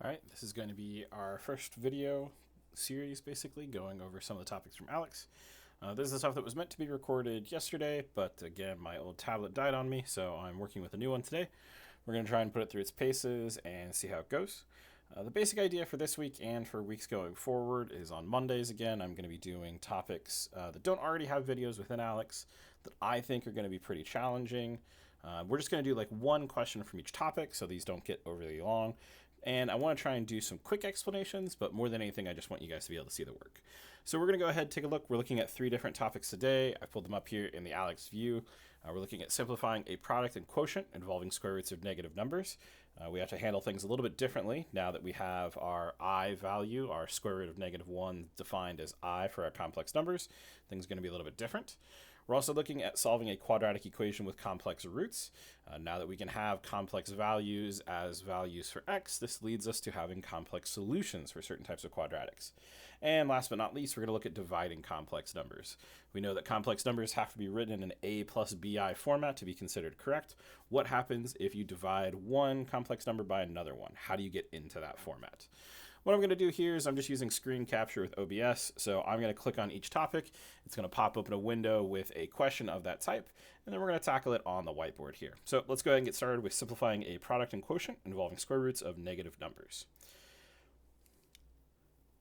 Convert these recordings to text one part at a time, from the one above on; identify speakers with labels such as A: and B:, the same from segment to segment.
A: All right, this is going to be our first video series, basically, going over some of the topics from ALEKS. This is the stuff that was meant to be recorded yesterday, but again, my old tablet died on me, so I'm working with a new one today. We're going to try and put it through its paces and see how it goes. The basic idea for this week and for weeks going forward is on Mondays again, I'm going to be doing topics that don't already have videos within ALEKS that I think are going to be pretty challenging. We're just going to do like one question from each topic, so these don't get overly long. And I want to try and do some quick explanations, but more than anything, I just want you guys to be able to see the work. So we're going to go ahead and take a look. We're looking at 3 different topics today. I pulled them up here in the ALEKS view. We're looking at simplifying a product and quotient involving square roots of negative numbers. We have to handle things a little bit differently now that we have our I value, our square root of -1 defined as I for our complex numbers. Things are going to be a little bit different. We're also looking at solving a quadratic equation with complex roots. Now that we can have complex values as values for x, this leads us to having complex solutions for certain types of quadratics. And last but not least, we're going to look at dividing complex numbers. We know that complex numbers have to be written in an a plus bi format to be considered correct. What happens if you divide one complex number by another one? How do you get into that format? What I'm going to do here is I'm just using screen capture with OBS, so I'm going to click on each topic. It's going to pop open a window with a question of that type, and then we're going to tackle it on the whiteboard here. So let's go ahead and get started with simplifying a product and quotient involving square roots of negative numbers.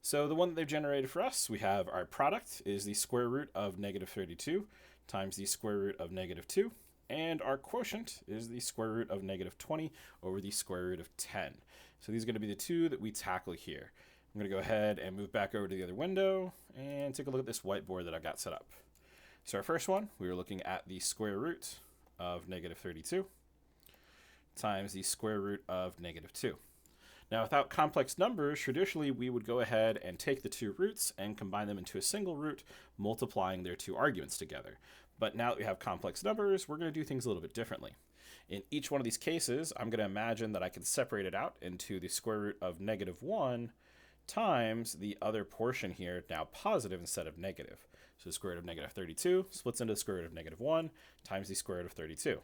A: So the one that they've generated for us, we have our product is the square root of -32 times the square root of -2. And our quotient is the square root of -20 over the square root of 10. So these are going to be the two that we tackle here. I'm going to go ahead and move back over to the other window and take a look at this whiteboard that I've got set up. So our first one, we were looking at the square root of -32 times the square root of -2. Now, without complex numbers, traditionally we would go ahead and take the two roots and combine them into a single root, multiplying their two arguments together. But now that we have complex numbers, we're going to do things a little bit differently. In each one of these cases, I'm going to imagine that I can separate it out into the square root of -1 times the other portion here, now positive instead of negative. So the square root of -32 splits into the square root of -1 times the square root of 32.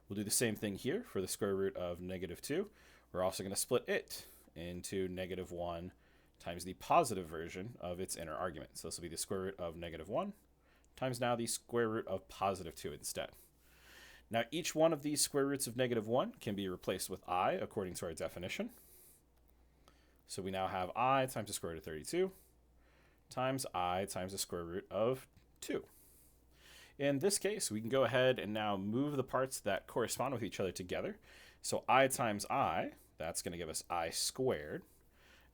A: We'll do the same thing here for the square root of -2. We're also going to split it into -1 times the positive version of its inner argument. So this will be the square root of -1 times now the square root of +2 instead. Now each one of these square roots of -1 can be replaced with I according to our definition. So we now have I times the square root of 32 times I times the square root of 2. In this case, we can go ahead and now move the parts that correspond with each other together. So I times I, that's going to give us I squared.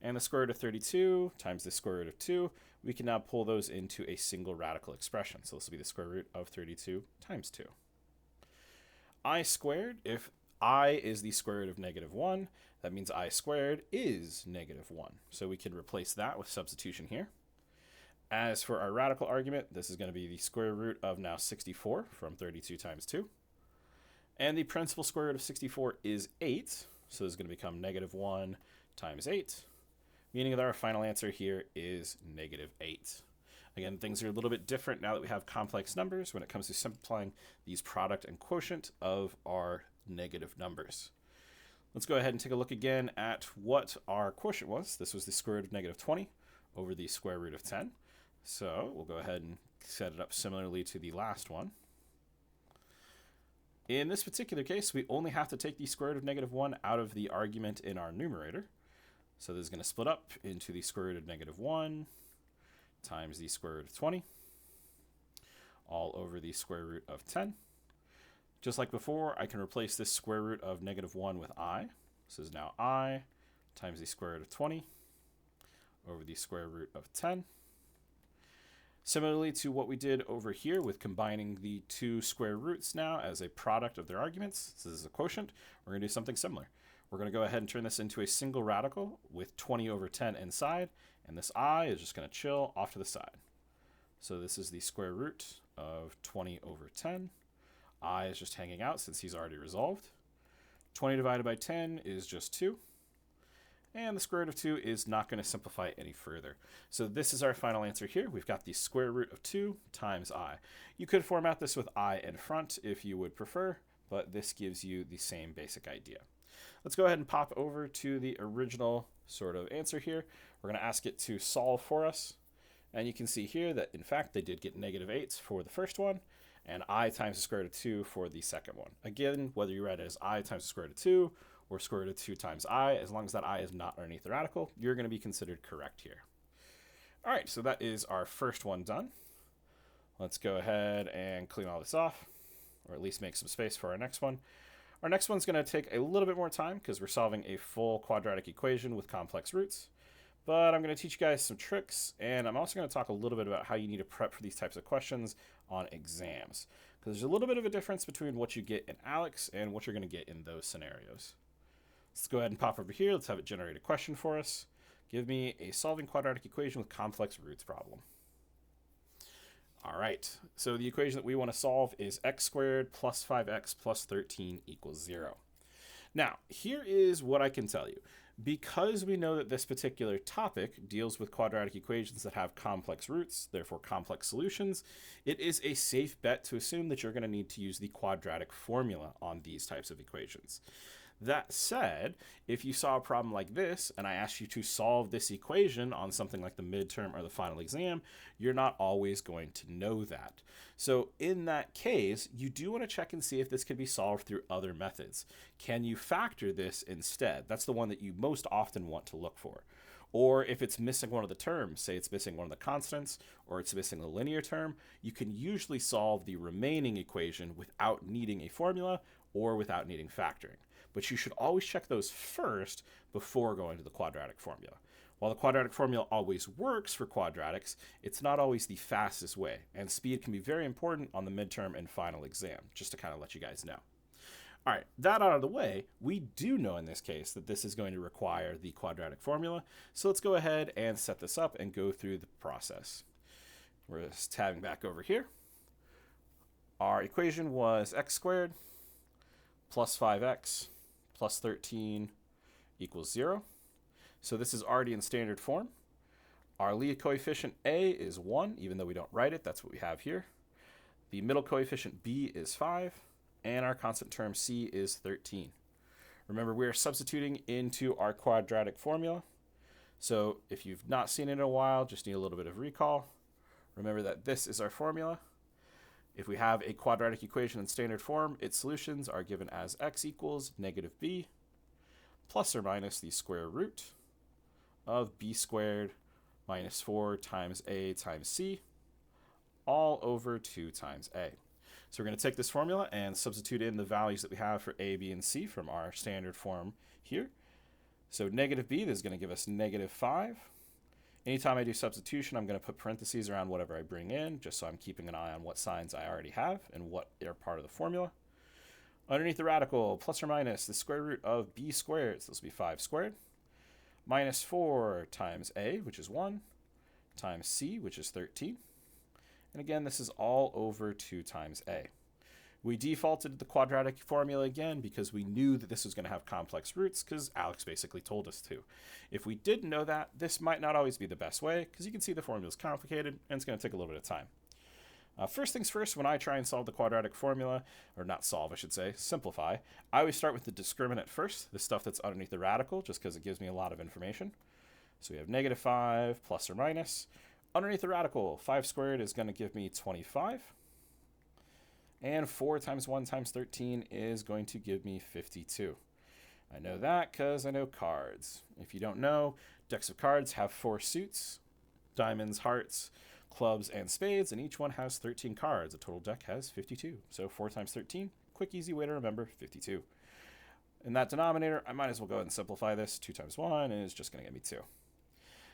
A: And the square root of 32 times the square root of 2, we can now pull those into a single radical expression. So this will be the square root of 32 times 2. I squared, if I is the square root of -1, that means I squared is -1. So we can replace that with substitution here. As for our radical argument, this is going to be the square root of now 64 from 32 times 2. And the principal square root of 64 is 8. So this is going to become -1 times 8, meaning that our final answer here is -8. Again, things are a little bit different now that we have complex numbers when it comes to simplifying these product and quotient of our negative numbers. Let's go ahead and take a look again at what our quotient was. This was the square root of -20 over the square root of 10. So we'll go ahead and set it up similarly to the last one. In this particular case, we only have to take the square root of -1 out of the argument in our numerator. So this is going to split up into the square root of -1 times the square root of 20, all over the square root of 10. Just like before, I can replace this square root of -1 with I. This is now I times the square root of 20 over the square root of 10. Similarly to what we did over here with combining the two square roots now as a product of their arguments, this is a quotient, we're going to do something similar. We're going to go ahead and turn this into a single radical with 20 over 10 inside, and this I is just going to chill off to the side. So this is the square root of 20 over 10. I is just hanging out since he's already resolved. 20 divided by 10 is just 2. And the square root of 2 is not going to simplify any further. So this is our final answer here. We've got the square root of 2 times I. You could format this with I in front if you would prefer, but this gives you the same basic idea. Let's go ahead and pop over to the original sort of answer here. We're going to ask it to solve for us. And you can see here that, in fact, they did get -8 for the first one, and I times the square root of 2 for the second one. Again, whether you write it as I times the square root of 2 or square root of 2 times I, as long as that I is not underneath the radical, you're going to be considered correct here. All right, so that is our first one done. Let's go ahead and clean all this off, or at least make some space for our next one. Our next one's going to take a little bit more time because we're solving a full quadratic equation with complex roots. But I'm going to teach you guys some tricks, and I'm also going to talk a little bit about how you need to prep for these types of questions on exams. Because there's a little bit of a difference between what you get in ALEKS and what you're going to get in those scenarios. Let's go ahead and pop over here. Let's have it generate a question for us. Give me a solving quadratic equation with complex roots problem. All right, so the equation that we want to solve is x squared plus 5x plus 13 equals 0. Now, here is what I can tell you. Because we know that this particular topic deals with quadratic equations that have complex roots, therefore complex solutions, it is a safe bet to assume that you're going to need to use the quadratic formula on these types of equations. That said, if you saw a problem like this and I asked you to solve this equation on something like the midterm or the final exam, you're not always going to know that. So in that case, you do want to check and see if this can be solved through other methods. Can you factor this instead? That's the one that you most often want to look for. Or if it's missing one of the terms, say it's missing one of the constants or it's missing a linear term, you can usually solve the remaining equation without needing a formula or without needing factoring. But you should always check those first before going to the quadratic formula. While the quadratic formula always works for quadratics, it's not always the fastest way, and speed can be very important on the midterm and final exam, just to kind of let you guys know. All right, that out of the way, we do know in this case that this is going to require the quadratic formula, so let's go ahead and set this up and go through the process. We're just tabbing back over here. Our equation was x squared plus 5x plus 13 equals 0. So this is already in standard form. Our lead coefficient A is 1, even though we don't write it, that's what we have here. The middle coefficient B is 5, and our constant term C is 13. Remember, we are substituting into our quadratic formula. So if you've not seen it in a while, just need a little bit of recall. Remember that this is our formula. If we have a quadratic equation in standard form, its solutions are given as x equals -b plus or minus the square root of b squared minus 4 times a times c all over 2 times a. So we're going to take this formula and substitute in the values that we have for a, b, and c from our standard form here. So -b, this is going to give us -5. Anytime I do substitution, I'm going to put parentheses around whatever I bring in, just so I'm keeping an eye on what signs I already have and what are part of the formula. Underneath the radical, plus or minus the square root of b squared, so this will be 5 squared, minus 4 times a, which is 1, times c, which is 13. And again, this is all over 2 times a. We defaulted to the quadratic formula again because we knew that this was going to have complex roots because ALEKS basically told us to. If we didn't know that, this might not always be the best way because you can see the formula is complicated and it's going to take a little bit of time. First things first, when I try and solve the quadratic formula, or not solve, I should say, simplify, I always start with the discriminant first, the stuff that's underneath the radical, just because it gives me a lot of information. So we have -5 plus or minus. Underneath the radical, 5 squared is going to give me 25. And 4 times 1 times 13 is going to give me 52. I know that because I know cards. If you don't know, decks of cards have 4 suits, diamonds, hearts, clubs, and spades, and each one has 13 cards. A total deck has 52. So 4 times 13, quick, easy way to remember, 52. In that denominator, I might as well go ahead and simplify this. 2 times 1 is just going to give me 2.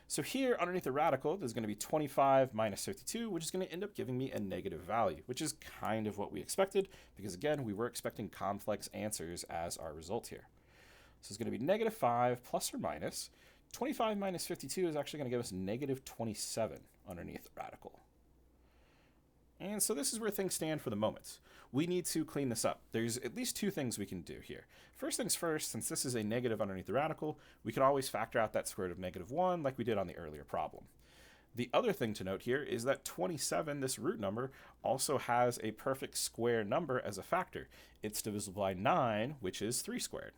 A: So here, underneath the radical, there's going to be 25 minus 52, which is going to end up giving me a negative value, which is kind of what we expected, because again, we were expecting complex answers as our result here. So it's going to be -5 plus or minus. 25 minus 52 is actually going to give us -27 underneath the radical. And so this is where things stand for the moment. We need to clean this up. There's at least 2 things we can do here. First things first, since this is a negative underneath the radical, we can always factor out that square root of -1 like we did on the earlier problem. The other thing to note here is that 27, this root number, also has a perfect square number as a factor. It's divisible by 9, which is 3 squared.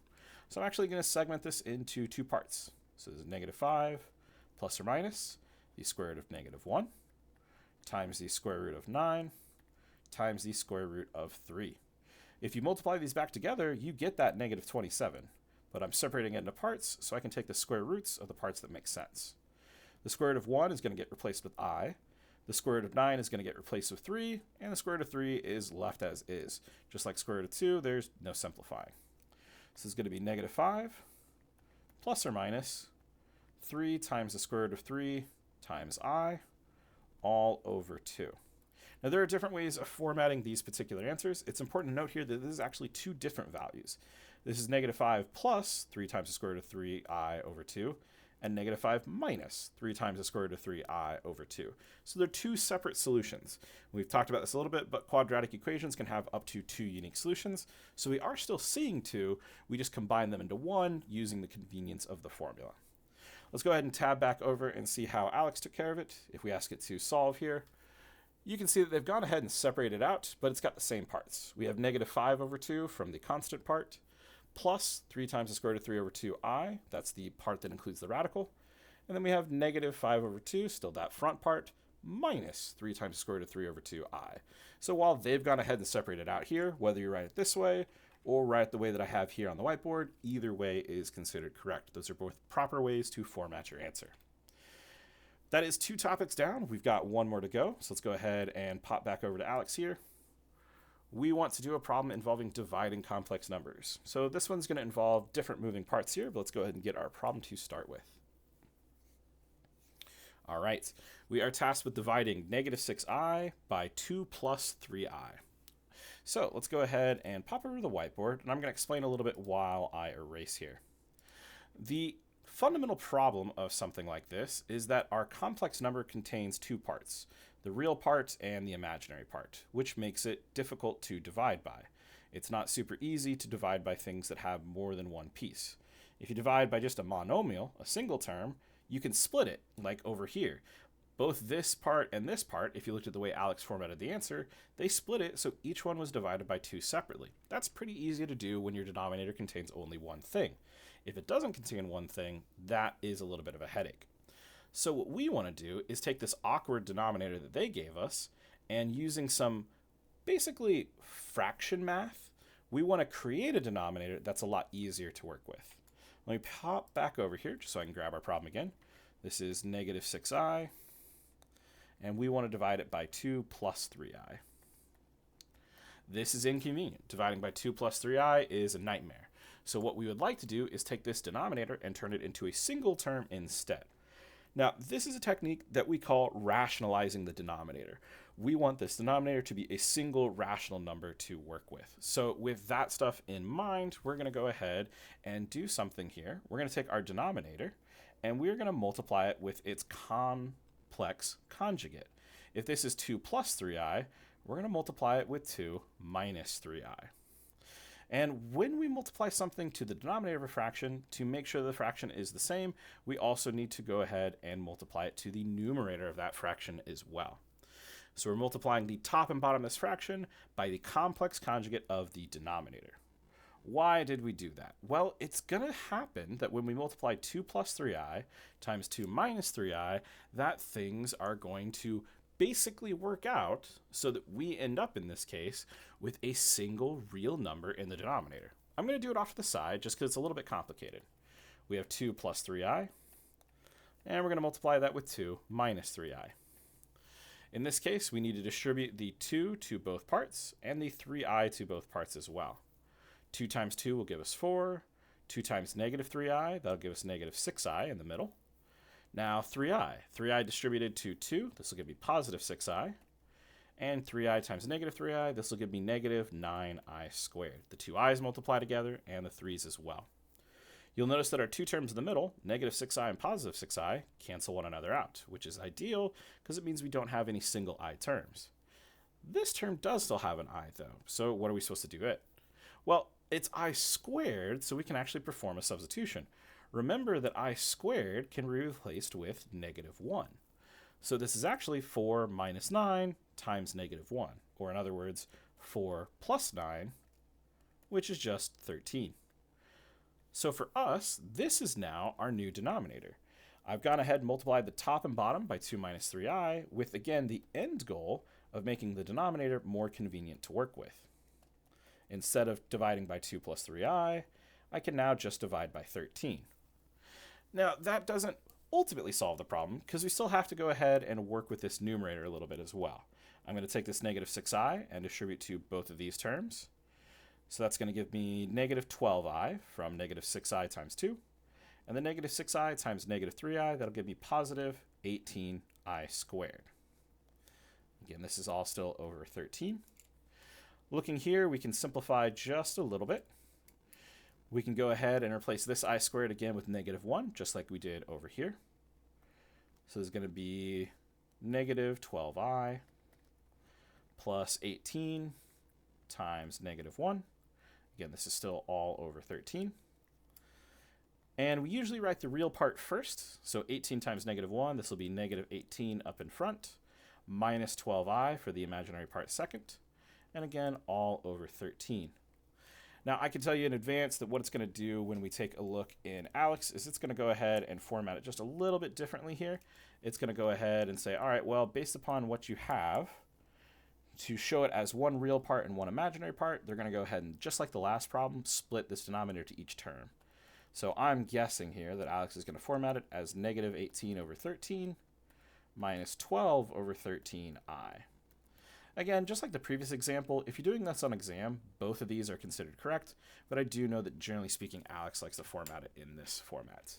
A: So I'm actually going to segment this into two parts. So this is -5 plus or minus the square root of -1 times the square root of 9 times the square root of 3. If you multiply these back together, you get that -27, but I'm separating it into parts so I can take the square roots of the parts that make sense. The square root of 1 is going to get replaced with I, the square root of 9 is going to get replaced with 3, and the square root of 3 is left as is. Just like square root of 2, there's no simplifying. So this is going to be -5 plus or minus 3 times the square root of 3 times I, all over 2. Now there are different ways of formatting these particular answers. It's important to note here that this is actually two different values. This is -5 plus 3 times the square root of 3i over 2, and -5 minus 3 times the square root of 3i over 2. So they're two separate solutions. We've talked about this a little bit, but quadratic equations can have up to 2 unique solutions. So we are still seeing 2, we just combine them into 1 using the convenience of the formula. Let's go ahead and tab back over and see how ALEKS took care of it. If we ask it to solve here, you can see that they've gone ahead and separated out, but it's got the same parts. We have -5 over 2 from the constant part, plus 3 times the square root of 3 over 2i, that's the part that includes the radical. And then we have -5 over 2, still that front part, minus 3 times the square root of 3 over 2i. So while they've gone ahead and separated out here, whether you write it this way or write it the way that I have here on the whiteboard, either way is considered correct. Those are both proper ways to format your answer. That is 2 topics down. We've got 1 more to go, so let's go ahead and pop back over to ALEKS here. We want to do a problem involving dividing complex numbers. So this one's going to involve different moving parts here, but let's go ahead and get our problem to start with. All right, we are tasked with dividing -6i by 2 plus 3i. So let's go ahead and pop over to the whiteboard, and I'm going to explain a little bit while I erase here. The fundamental problem of something like this is that our complex number contains 2 parts, the real part and the imaginary part, which makes it difficult to divide by. It's not super easy to divide by things that have more than one piece. If you divide by just a monomial, a single term, you can split it, like over here. Both this part and this part, if you looked at the way ALEKS formatted the answer, they split it so each one was divided by 2 separately. That's pretty easy to do when your denominator contains only one thing. If it doesn't contain one thing, that is a little bit of a headache. So what we want to do is take this awkward denominator that they gave us, and using some basically fraction math, we want to create a denominator that's a lot easier to work with. Let me pop back over here just so I can grab our problem again. This is -6i, and we want to divide it by 2 plus 3i. This is inconvenient. Dividing by 2 plus 3i is a nightmare. So what we would like to do is take this denominator and turn it into a single term instead. Now, this is a technique that we call rationalizing the denominator. We want this denominator to be a single rational number to work with. So with that stuff in mind, we're going to go ahead and do something here. We're going to take our denominator, and we're going to multiply it with its complex conjugate. If this is 2 plus 3i, we're going to multiply it with 2 minus 3i. And when we multiply something to the denominator of a fraction, to make sure the fraction is the same, we also need to go ahead and multiply it to the numerator of that fraction as well. So we're multiplying the top and bottom of this fraction by the complex conjugate of the denominator. Why did we do that? Well, it's going to happen that when we multiply 2 plus 3i times 2 minus 3i, that things are going to basically work out so that we end up in this case with a single real number in the denominator. I'm going to do it off to the side just because it's a little bit complicated. We have 2 plus 3i, and we're going to multiply that with 2 minus 3i. In this case, we need to distribute the 2 to both parts and the 3i to both parts as well. 2 times 2 will give us 4. 2 times -3i, that'll give us -6i in the middle. Now 3i distributed to 2, this will give me positive 6i. And 3i times -3i, this will give me -9i squared. The 2 i's multiply together and the 3's as well. You'll notice that our 2 terms in the middle, -6i and positive 6i, cancel one another out, which is ideal because it means we don't have any single I terms. This term does still have an I though, so what are we supposed to do it? Well, it's I squared, so we can actually perform a substitution. Remember that I squared can be replaced with -1. So this is actually 4 minus 9 times -1, or in other words, 4 plus 9, which is just 13. So for us, this is now our new denominator. I've gone ahead and multiplied the top and bottom by 2 minus 3i, with again the end goal of making the denominator more convenient to work with. Instead of dividing by 2 plus 3i, I can now just divide by 13. Now, that doesn't ultimately solve the problem, because we still have to go ahead and work with this numerator a little bit as well. I'm going to take this negative 6i and distribute to both of these terms. So that's going to give me negative 12i from negative 6i times 2. And the negative 6i times negative 3i, that'll give me positive 18i squared. Again, this is all still over 13. Looking here, we can simplify just a little bit. We can go ahead and replace this I squared again with negative 1, just like we did over here. So there's going to be negative 12i plus 18 times negative 1. Again, this is still all over 13. And we usually write the real part first. So 18 times negative 1, this will be negative 18 up in front, minus 12i for the imaginary part second. And again, all over 13. Now, I can tell you in advance that what it's going to do when we take a look in ALEKS is it's going to go ahead and format it just a little bit differently here. It's going to go ahead and say, all right, well, based upon what you have, to show it as one real part and one imaginary part, they're going to go ahead and, just like the last problem, split this denominator to each term. So I'm guessing here that ALEKS is going to format it as negative 18 over 13 minus 12 over 13i. Again, just like the previous example, if you're doing this on exam, both of these are considered correct, but I do know that generally speaking, ALEKS likes to format it in this format.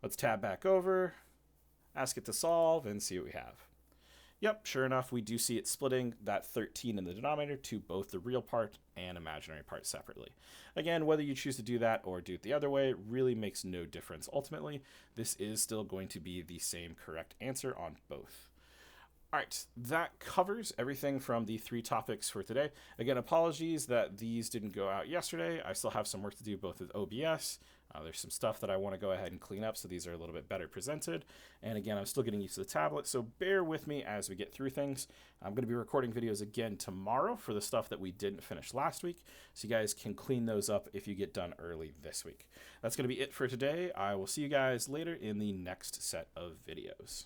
A: Let's tab back over, ask it to solve, and see what we have. Yep, sure enough, we do see it splitting that 13 in the denominator to both the real part and imaginary part separately. Again, whether you choose to do that or do it the other way really makes no difference. Ultimately, this is still going to be the same correct answer on both. All right, that covers everything from the 3 topics for today. Again, apologies that these didn't go out yesterday. I still have some work to do both with OBS. There's some stuff that I want to go ahead and clean up so these are a little bit better presented. And again, I'm still getting used to the tablet, so bear with me as we get through things. I'm going to be recording videos again tomorrow for the stuff that we didn't finish last week, so you guys can clean those up if you get done early this week. That's going to be it for today. I will see you guys later in the next set of videos.